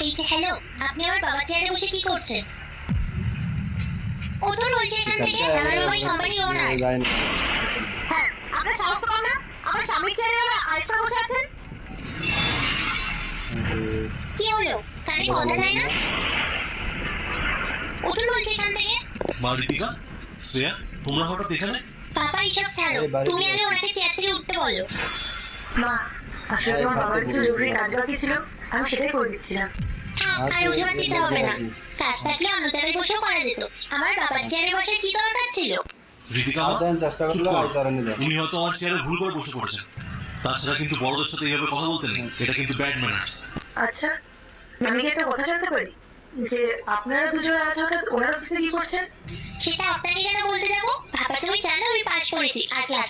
এই যে হ্যালো, আপনি আমার বাবার চেয়ারে বসে কি করছেন? উঠুন বলছি এখান থেকে, আমার বাবাই কোম্পানির ওনার। হ্যাঁ, আপনার সাহস কম না? আমার স্বামীর চেয়ারে আয়েশা বসে আছেন। কি হলো, কানে কথা যায় না? উঠুন বলছি এখান থেকে। মা ঋতিকা, শ্রেয়া, তোমরা হঠাৎ এখানে? পাপা এইসব ছাড়ো, তুমি আগে ওনাকে চেয়ার থেকে উঠতে বলো। মা, আসলে তোমার বাবার কিছু জরুরি কাজ বাকি ছিল, আমি সেটাই করে দিচ্ছিলাম। আর অজুহাত দিতে হবে না, কাজ থাকলে অন্য জায়গায় বসেও করা যেত। আমার বাবার চেয়ারে বসে কি দরকার ছিল? ঋতিকা মা, চুপ করো। উনি হয়তো আমার চেয়ারে ভুল করে বসে পড়েছেন। তাছাড়া কিন্তু বড়দের সাথে এইভাবে কথা বলতে নেই, এটা কিন্তু ব্যাড ম্যানার্স। আচ্ছা, আমি কি একটা কথা জানতে পারি যে আপনারা দুজনে আজ হঠাৎ ওনার অফিসে কি করছেন? সেটা আপনাকে কেন বলতে যাবো? পাপা তুমি জানো আমি পাস করেছি আর ক্লাস